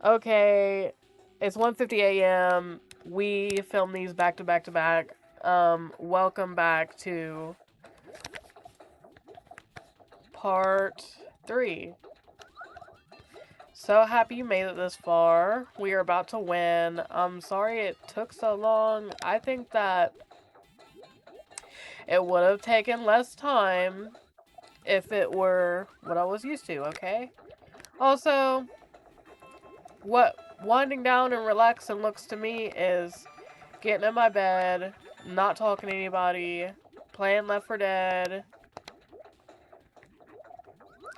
Okay, it's 1:50 a.m. We film these back to back to back. Welcome back to part 3. So happy you made it this far. We are about to win. I'm sorry it took so long. I think that it would have taken less time if it were what I was used to, okay? Also, what winding down and relaxing looks to me is getting in my bed, not talking to anybody, playing Left 4 Dead,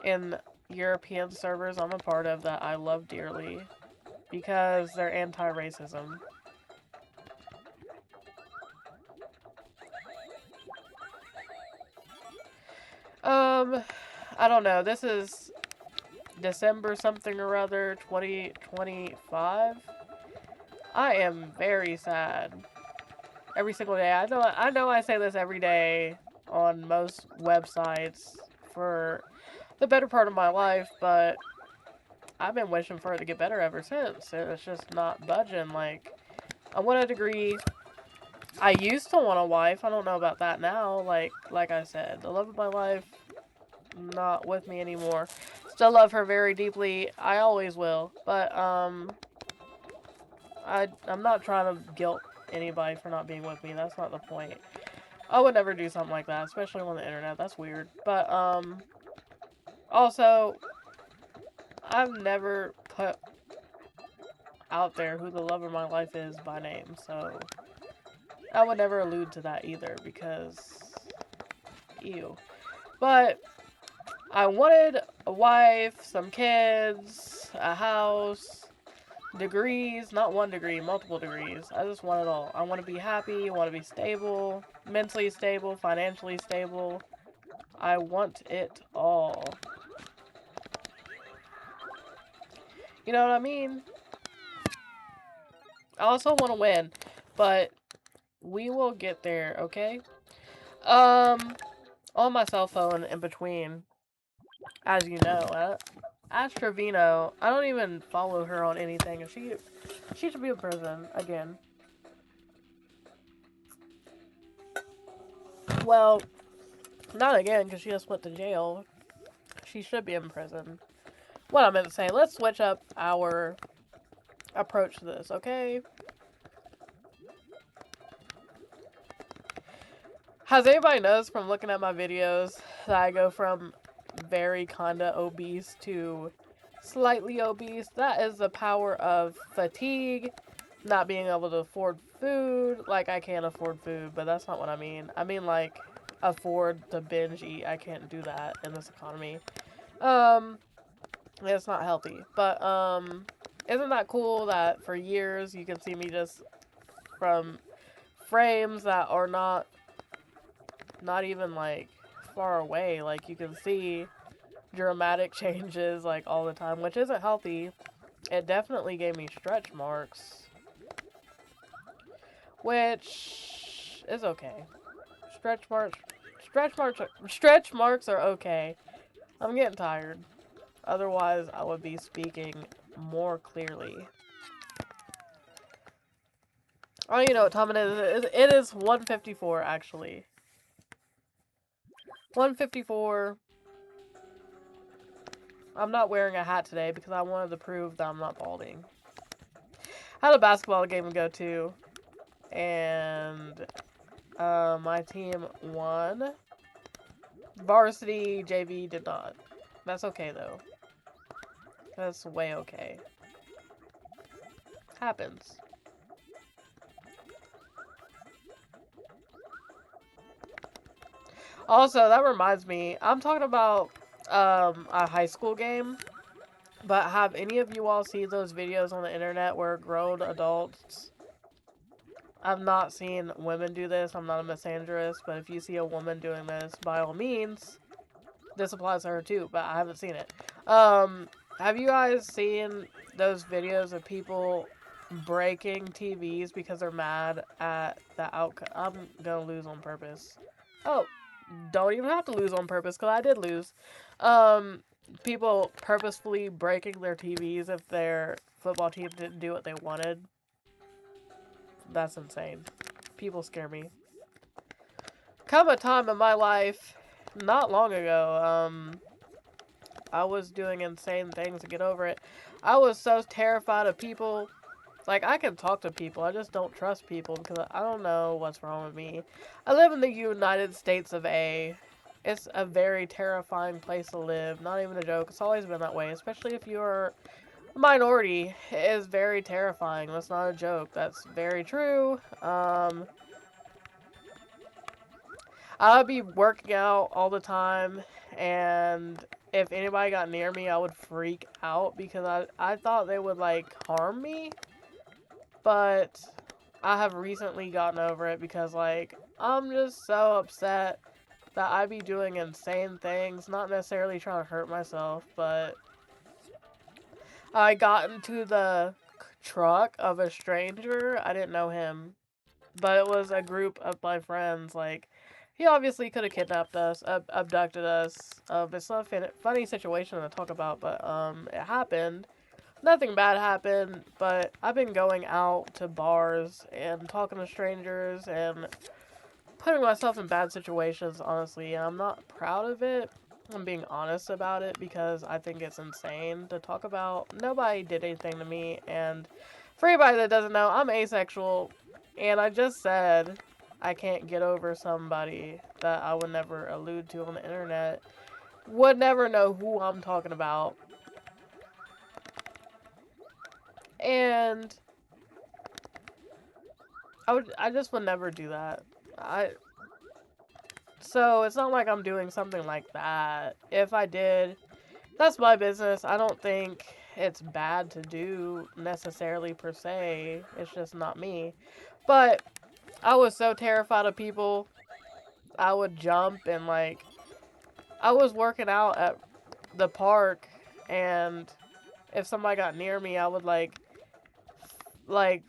in European servers I'm a part of that I love dearly because they're anti-racism. Um, I don't know. This is December something or other, 2025. I am very sad. Every single day. I know I say this every day on most websites for the better part of my life, but I've been wishing for it to get better ever since. And it's just not budging. Like, I want a degree. I used to want a wife. I don't know about that now. Like I said, the love of my life not with me anymore. Still love her very deeply. I always will. But I'm not trying to guilt anybody for not being with me. That's not the point. I would never do something like that, especially on the internet. That's weird. But also I've never put out there who the love of my life is by name, so I would never allude to that either because ew. But I wanted a wife, some kids, a house, degrees, not one degree, multiple degrees. I just want it all. I want to be happy, I want to be stable, mentally stable, financially stable. I want it all. You know what I mean? I also want to win, but we will get there, okay? On my cell phone in between, as you know, Astravino, I don't even follow her on anything. She should be in prison again. Well, not again because she just went to jail. She should be in prison. What I meant to say, let's switch up our approach to this, okay? Has anybody noticed from looking at my videos that I go from very kinda obese to slightly obese? That is the power of fatigue, not being able to afford food. Like, I can't afford food, but that's not what I mean. I mean, like, afford to binge eat. I can't do that in this economy. Um, it's not healthy. But, isn't that cool that for years you can see me just from frames that are not even, like, far away. Like, you can see dramatic changes, like, all the time, which isn't healthy. It definitely gave me stretch marks, which is okay. Stretch marks, stretch marks are okay. I'm getting tired. Otherwise, I would be speaking more clearly. Oh, you know what time it is? It is 1:54, actually. 1:54. I'm not wearing a hat today because I wanted to prove that I'm not balding. I had a basketball game to go to, and my team won. Varsity JV did not. That's okay, though. That's way okay. Happens. Also, that reminds me, I'm talking about a high school game, but have any of you all seen those videos on the internet where grown adults... I've not seen women do this, I'm not a misandrist, but if you see a woman doing this, by all means, this applies to her too, but I haven't seen it. Have you guys seen those videos of people breaking TVs because they're mad at the outcome? I'm gonna lose on purpose. Oh, don't even have to lose on purpose, because I did lose. People purposefully breaking their TVs if their football team didn't do what they wanted. That's insane. People scare me. Come a time in my life, not long ago, I was doing insane things to get over it. I was so terrified of people. Like, I can talk to people, I just don't trust people because I don't know what's wrong with me. I live in the United States of A. It's a very terrifying place to live. Not even a joke. It's always been that way, especially if you're a minority. It is very terrifying. That's not a joke. That's very true. I would be working out all the time, and if anybody got near me, I would freak out because I thought they would, like, harm me. But I have recently gotten over it because, like, I'm just so upset that I be doing insane things, not necessarily trying to hurt myself, but I got into the truck of a stranger. I didn't know him, but it was a group of my friends. Like, he obviously could have kidnapped us, abducted us. It's not a funny situation to talk about, but it happened. Nothing bad happened, but I've been going out to bars and talking to strangers and putting myself in bad situations, honestly, and I'm not proud of it. I'm being honest about it because I think it's insane to talk about. Nobody did anything to me, and for anybody that doesn't know, I'm asexual, and I just said I can't get over somebody that I would never allude to on the internet, would never know who I'm talking about, and I just would never do that. So it's not like I'm doing something like that. If I did, that's my business. I don't think it's bad to do necessarily per se. It's just not me. But I was so terrified of people. I would jump and, like, I was working out at the park, and if somebody got near me, I would like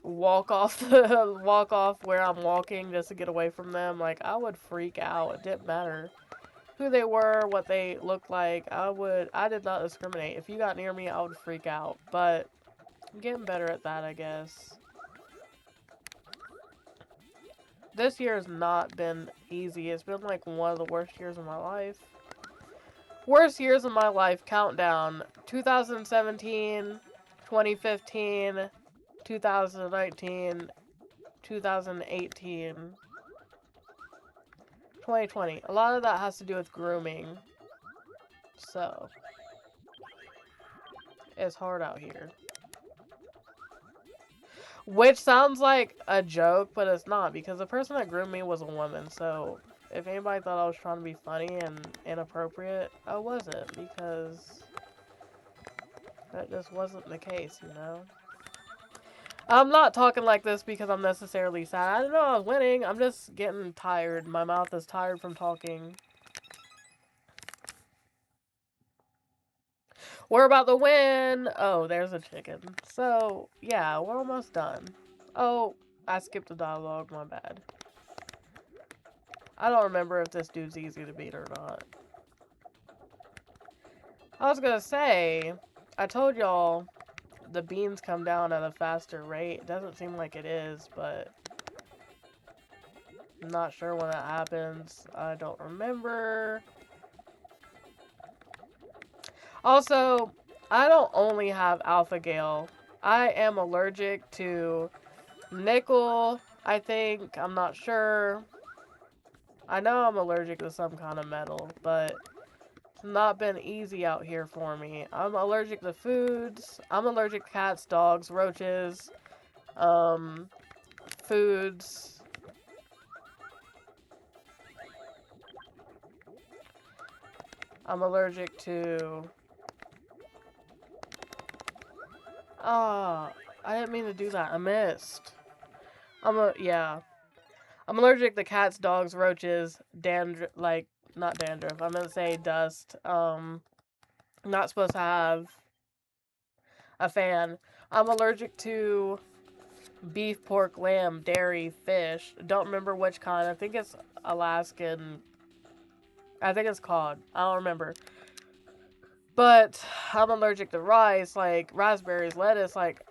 walk off walk off where I'm walking just to get away from them. Like, I would freak out. It didn't matter who they were, what they looked like. I did not discriminate. If you got near me, I would freak out. But I'm getting better at that, I guess. This year has not been easy. It's been like one of the worst years of my life. Worst years of my life, countdown. 2017, 2015, 2019, 2018, 2020. A lot of that has to do with grooming. So, it's hard out here. Which sounds like a joke, but it's not, because the person that groomed me was a woman, so if anybody thought I was trying to be funny and inappropriate, I wasn't, because that just wasn't the case, you know? I'm not talking like this because I'm necessarily sad. I didn't know I was winning. I'm just getting tired. My mouth is tired from talking. We're about to win! Oh, there's a chicken. So, yeah, we're almost done. Oh, I skipped a dialogue. My bad. I don't remember if this dude's easy to beat or not. I was gonna say, I told y'all the beans come down at a faster rate. It doesn't seem like it is, but I'm not sure when that happens. I don't remember. Also, I don't only have alpha gale. I am allergic to nickel, I think. I'm not sure. I know I'm allergic to some kind of metal, but it's not been easy out here for me. I'm allergic to foods. I'm allergic to cats, dogs, roaches, foods. I'm allergic to... Oh, I didn't mean to do that. I missed. Yeah. I'm allergic to cats, dogs, roaches, dandruff, like, not dandruff. I'm gonna say dust. Not supposed to have a fan. I'm allergic to beef, pork, lamb, dairy, fish. Don't remember which kind. I think it's Alaskan. I think it's cod. I don't remember. But I'm allergic to rice, like raspberries, lettuce. Like,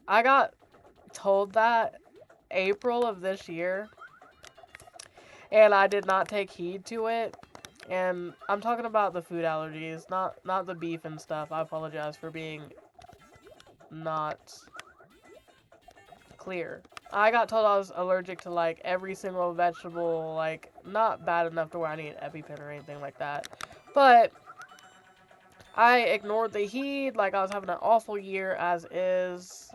I got told that April of this year, and I did not take heed to it. And I'm talking about the food allergies, not the beef and stuff. I apologize for being not clear. I got told I was allergic to like every single vegetable, like not bad enough to where I need an EpiPen or anything like that. But I ignored the heat, like I was having an awful year as is.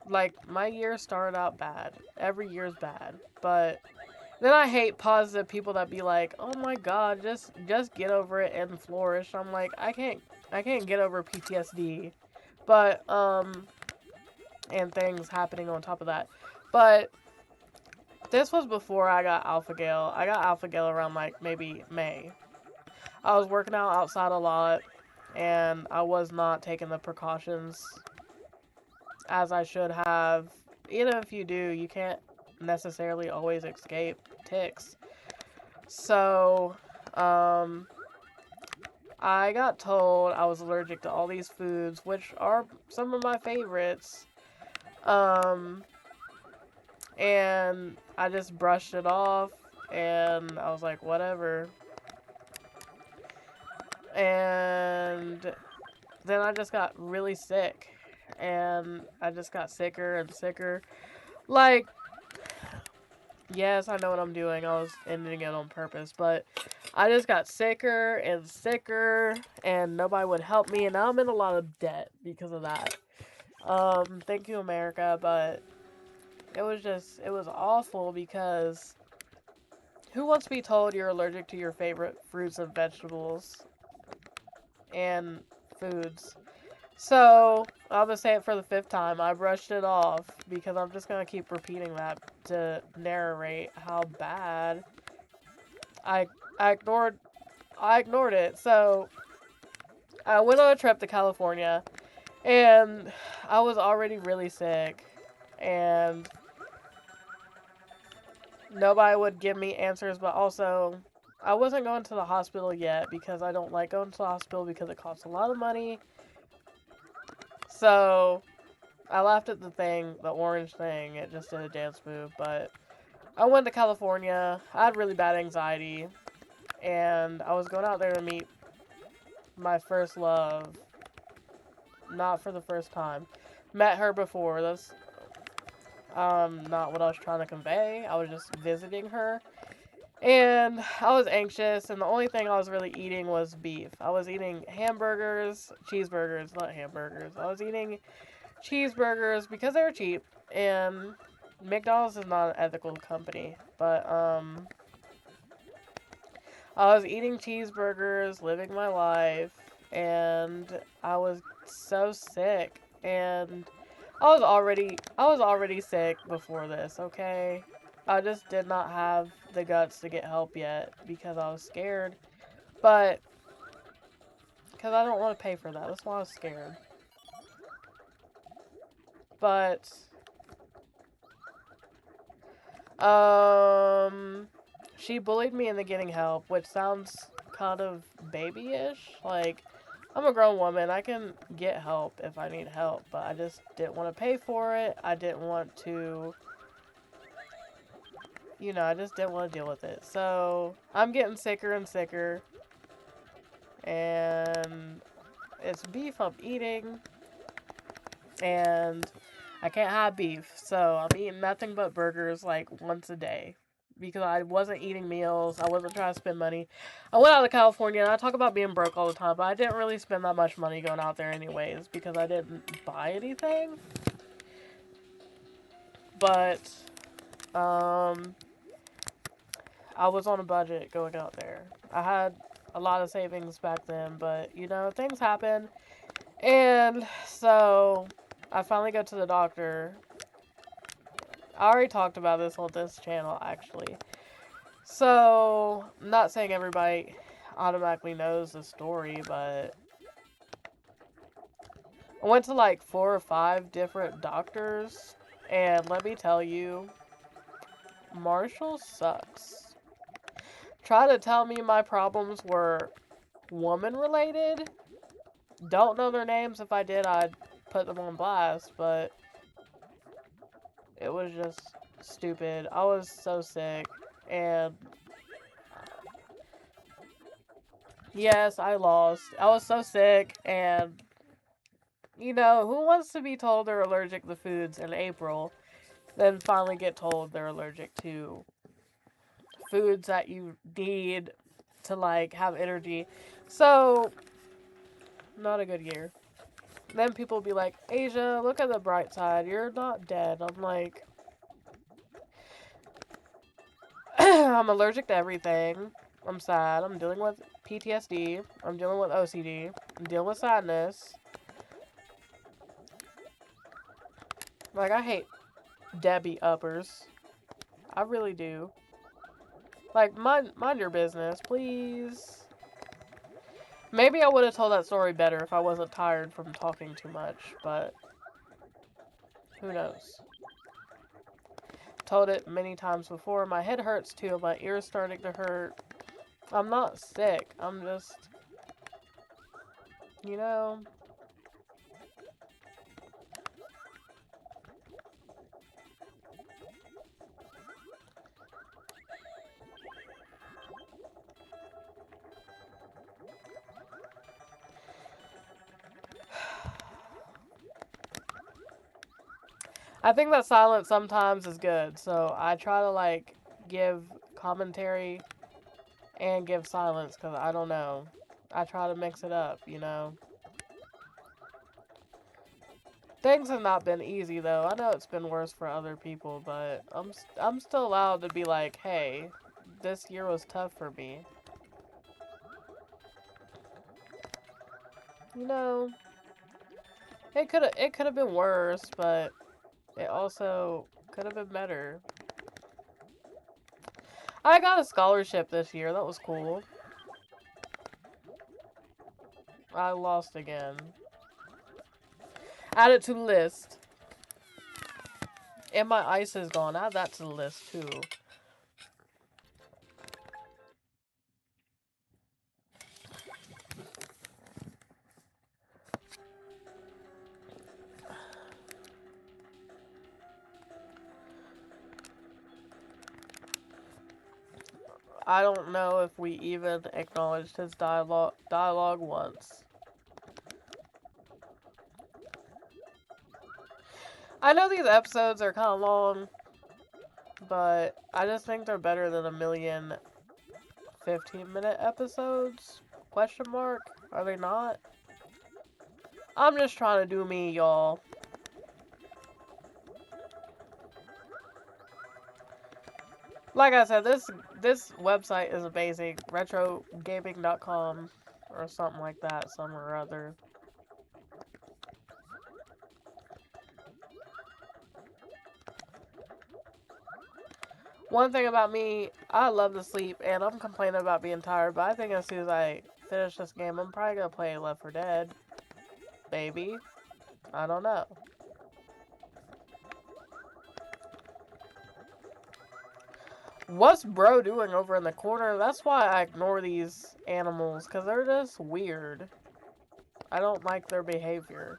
Like my year started out bad. Every year's bad. But then I hate positive people that be like, "Oh my god, just get over it and flourish." I'm like, I can't get over PTSD. But and things happening on top of that. But this was before I got Alpha Gale. I got Alpha Gale around like maybe May. I was working out outside a lot and I was not taking the precautions as I should have. Even if you do, you can't necessarily always escape ticks. So, I got told I was allergic to all these foods, which are some of my favorites. Um, and I just brushed it off, and I was like, whatever. And then I just got really sick, and I just got sicker and sicker. Like, yes, I know what I'm doing. I was ending it on purpose, but I just got sicker and sicker, and nobody would help me, and now I'm in a lot of debt because of that. Thank you, America, but it was awful because who wants to be told you're allergic to your favorite fruits and vegetables and foods? So, I'm gonna say it for the 5th time. I brushed it off because I'm just gonna keep repeating that to narrate how bad I I ignored I ignored it. So, I went on a trip to California and I was already really sick and nobody would give me answers, but also I wasn't going to the hospital yet because I don't like going to the hospital because it costs a lot of money. So I laughed at the orange thing. It just did a dance move, but I went to California. I had really bad anxiety, and I was going out there to meet my first love. Not for the first time. Met her before. That's not what I was trying to convey. I was just visiting her. And I was anxious, and the only thing I was really eating was beef. I was eating cheeseburgers, not hamburgers. I was eating cheeseburgers because they were cheap, and McDonald's is not an ethical company. But, I was eating cheeseburgers, living my life, and I was so sick, and I was already sick before this, okay? I just did not have the guts to get help yet because I was scared. But because I don't want to pay for that. That's why I was scared. But she bullied me into getting help, which sounds kind of babyish. Like, I'm a grown woman. I can get help if I need help, but I just didn't want to pay for it. I didn't want to, I just didn't want to deal with it. So, I'm getting sicker and sicker. And it's beef I'm eating. And I can't have beef. So, I'm eating nothing but burgers like once a day. Because I wasn't eating meals. I wasn't trying to spend money. I went out to California, and I talk about being broke all the time, but I didn't really spend that much money going out there anyways, because I didn't buy anything. But, I was on a budget going out there. I had a lot of savings back then, but, things happen. And so, I finally go to the doctor. I already talked about this on this channel, actually. So, I'm not saying everybody automatically knows the story, but I went to like 4 or 5 different doctors, and let me tell you, Marshall sucks. Try to tell me my problems were woman related. Don't know their names. If I did, I'd put them on blast, but it was just stupid. I was so sick, and yes, I lost. I was so sick, and you know, who wants to be told they're allergic to foods in April, then finally get told they're allergic to foods that you need to, like, have energy? So, not a good year. Then people will be like, Asia, look at the bright side. You're not dead. I'm like, I'm allergic to everything. I'm sad. I'm dealing with PTSD. I'm dealing with OCD. I'm dealing with sadness. Like, I hate Debbie uppers. I really do. Like, mind your business, please. Maybe I would have told that story better if I wasn't tired from talking too much, but who knows. Told it many times before. My head hurts too. My ear's starting to hurt. I'm not sick. I'm just, you know. I think that silence sometimes is good, so I try to, like, give commentary and give silence, because I don't know. I try to mix it up, you know. Things have not been easy, though. I know it's been worse for other people, but I'm still allowed to be like, hey, this year was tough for me. You know, it could have been worse, but it also could have been better. I got a scholarship this year. That was cool. I lost again. Add it to the list. And my ice is gone. Add that to the list, too. I don't know if we even acknowledged his dialogue once. I know these episodes are kind of long, but I just think they're better than a million 15-minute episodes? Question mark? Are they not? I'm just trying to do me, y'all. Like I said, this website is amazing. Retrogaming.com or something like that, some or other. One thing about me, I love to sleep, and I'm complaining about being tired, but I think as soon as I finish this game, I'm probably gonna play Left 4 Dead. Maybe. I don't know. What's bro doing over in the corner? That's why I ignore these animals, because they're just weird. I don't like their behavior.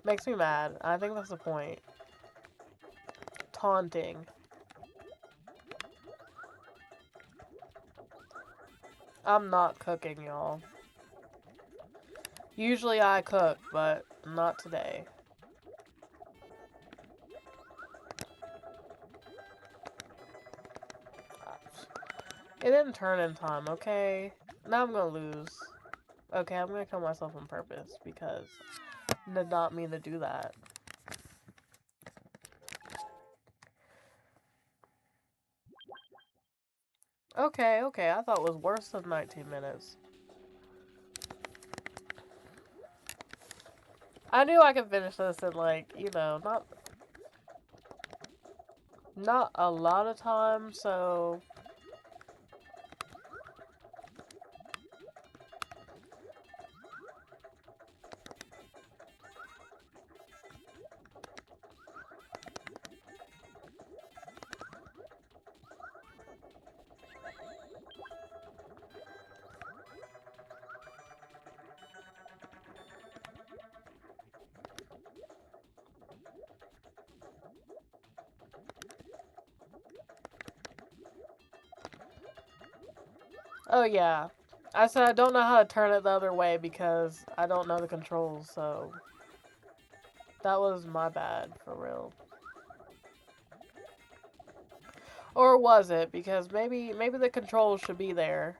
Makes me mad. I think that's the point. Taunting. I'm not cooking, y'all. Usually I cook, but not today. It didn't turn in time, okay? Now I'm gonna lose. Okay, I'm gonna kill myself on purpose, because I did not mean to do that. Okay, I thought it was worse than 19 minutes. I knew I could finish this in, like, you know, not a lot of time, so Oh, yeah. I said I don't know how to turn it the other way because I don't know the controls, so... That was my bad, for real. Or was it? Because maybe the controls should be there.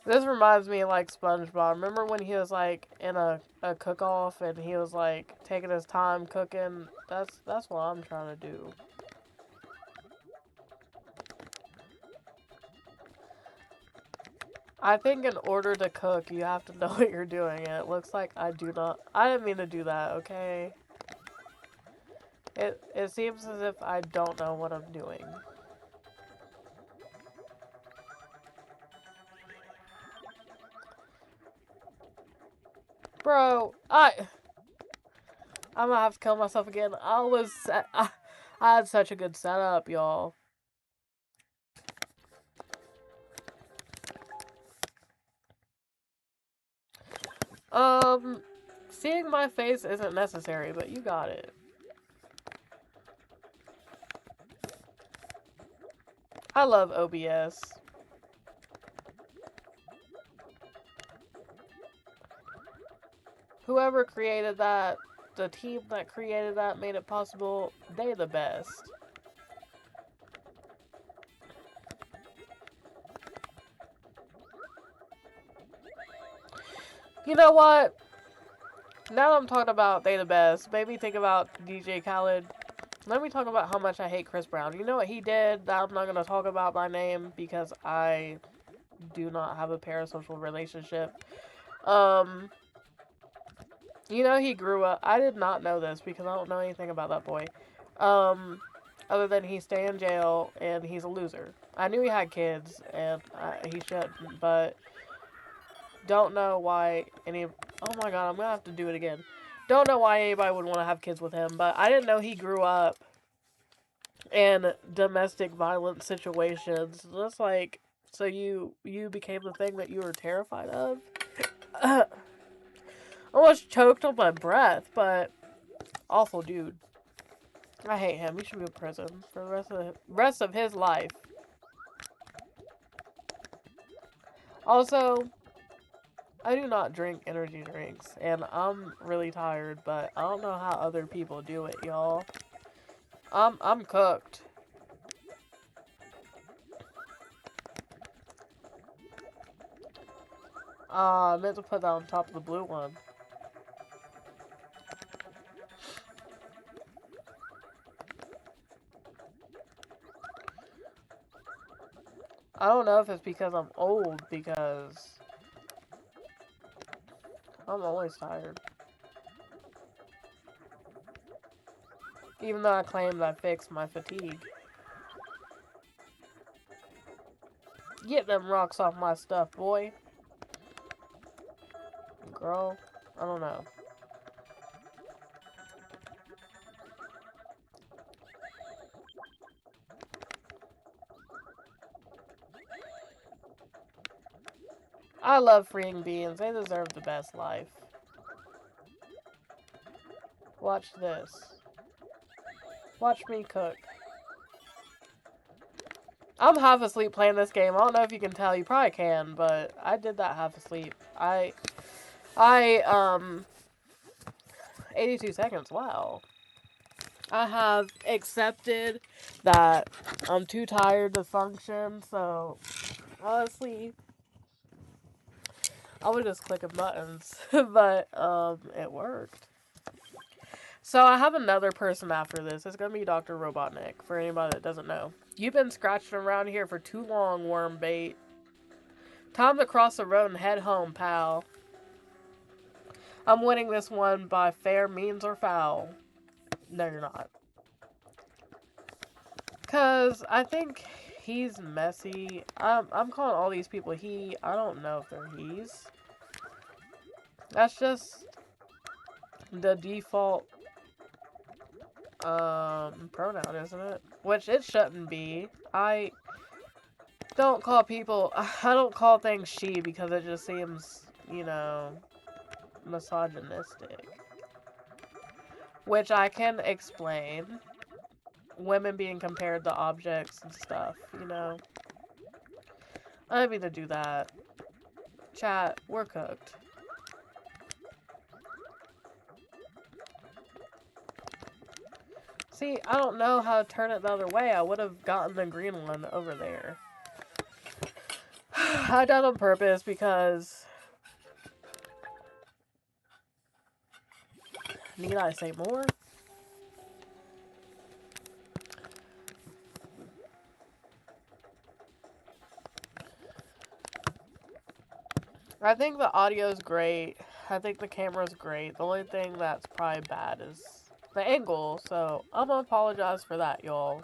This reminds me of, like, SpongeBob. Remember when he was, like, in a cook-off and he was, like, taking his time cooking? That's what I'm trying to do. I think in order to cook, you have to know what you're doing, and it looks like I do not. I didn't mean to do that, okay? It seems as if I don't know what I'm doing. Bro, I'm gonna have to kill myself again. I had such a good setup, y'all. Seeing my face isn't necessary, but you got it. I love OBS. Whoever created that, the team that created that made it possible, they the best. You know what? Now that I'm talking about they the best, made me think about DJ Khaled. Let me talk about how much I hate Chris Brown. You know what he did that I'm not going to talk about by name because I do not have a parasocial relationship. You know he grew up. I did not know this because I don't know anything about that boy. Other than he stay in jail and he's a loser. I knew he had kids and he shouldn't, but don't know why any. Oh my god, I'm gonna have to do it again. Don't know why anybody would want to have kids with him, but I didn't know he grew up in domestic violence situations. Just like, so you became the thing that you were terrified of. Almost choked on my breath, but awful dude. I hate him. He should be in prison for the rest of his life. Also, I do not drink energy drinks, and I'm really tired, but I don't know how other people do it, y'all. I'm cooked. I meant to put that on top of the blue one. I don't know if it's because I'm old, because I'm always tired. Even though I claimed I fixed my fatigue. Get them rocks off my stuff, boy. Girl, I don't know. I love freeing beans. They deserve the best life. Watch this. Watch me cook. I'm half asleep playing this game. I don't know if you can tell. You probably can, but I did that half asleep. 82 seconds. Wow. I have accepted that I'm too tired to function, so honestly, I was just clicking buttons, but it worked. So I have another person after this. It's gonna be Dr. Robotnik, for anybody that doesn't know. You've been scratching around here for too long, worm bait. Time to cross the road and head home, pal. I'm winning this one by fair means or foul. No, you're not. Because I think he's messy. I'm calling all these people he. I don't know if they're he's. That's just the default pronoun, isn't it? Which it shouldn't be. I don't call people. I don't call things she because it just seems, you know, misogynistic. Which I can explain. women being compared to objects and stuff, you know? I didn't mean to do that. Chat, we're cooked. See, I don't know how to turn it the other way. I would have gotten the green one over there. I done on purpose because... Need I say more? I think the audio's great. I think the camera's great. The only thing that's probably bad is the angle. So I'm gonna apologize for that, y'all.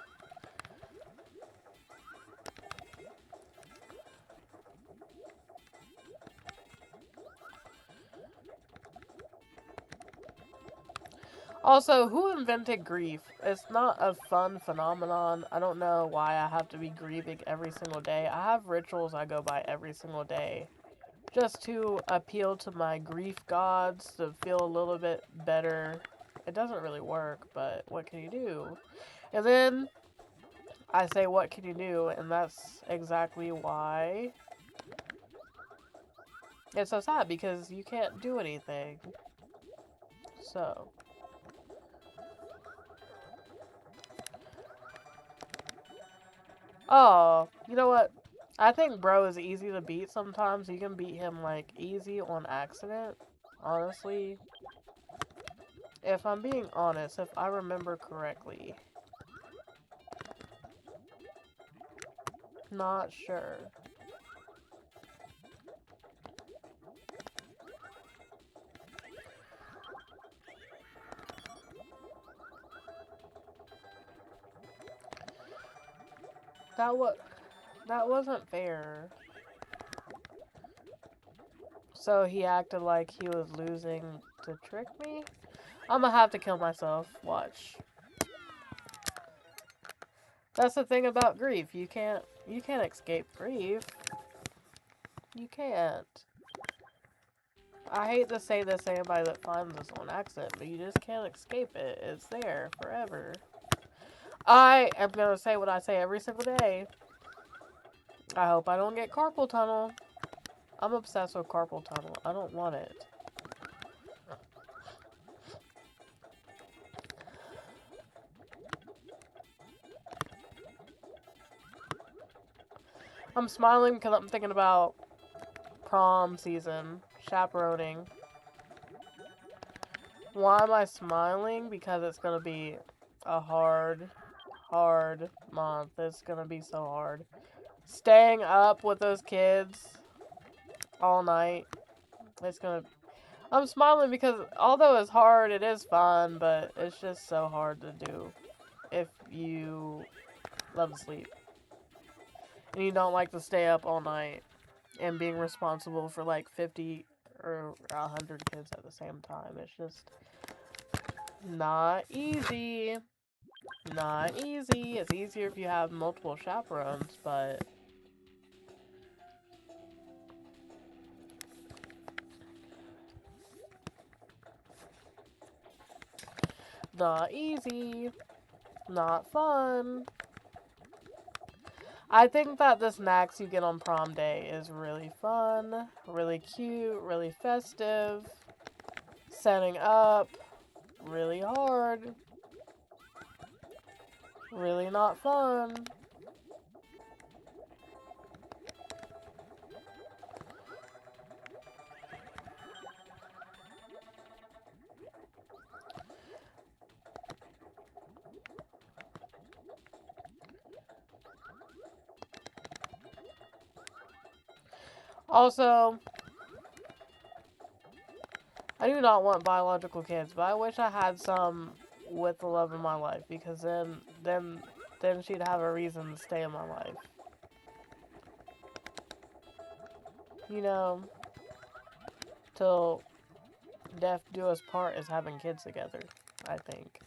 Also, who invented grief? It's not a fun phenomenon. I don't know why I have to be grieving every single day. I have rituals I go by every single day. Just to appeal to my grief gods, to feel a little bit better. It doesn't really work, but what can you do? And then I say, what can you do? And that's exactly why it's so sad, because you can't do anything. So... Oh, you know what? I think bro is easy to beat sometimes. You can beat him, like, easy on accident. Honestly. If I'm being honest, if I remember correctly. Not sure. That wasn't fair. So he acted like he was losing to trick me? I'm gonna have to kill myself. Watch. That's the thing about grief. You can't escape grief. You can't. I hate to say this to anybody that finds this on accident, but you just can't escape it. It's there forever. I am gonna say what I say every single day. I hope I don't get carpal tunnel. I'm obsessed with carpal tunnel. I don't want it. I'm smiling because I'm thinking about prom season, chaperoning. Why am I smiling? Because it's gonna be a hard month. It's gonna be so hard. Staying up with those kids all night. It's gonna... I'm smiling because although it's hard, it is fun, but it's just so hard to do if you love to sleep. And you don't like to stay up all night and being responsible for like 50 or 100 kids at the same time. It's just not easy. Not easy. It's easier if you have multiple chaperones, but... Not easy. Not fun. I think that the snacks you get on prom day is really fun, really cute, really festive. Setting up, really hard. Really not fun. Also, I do not want biological kids, but I wish I had some with the love of my life, because then she'd have a reason to stay in my life. You know, till death do us part is having kids together, I think.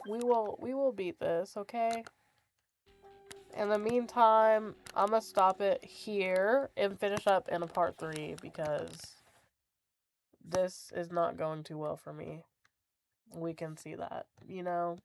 We will beat this, okay? In the meantime, I'm gonna stop it here and finish up in a part 3 because this is not going too well for me. We can see that, you know?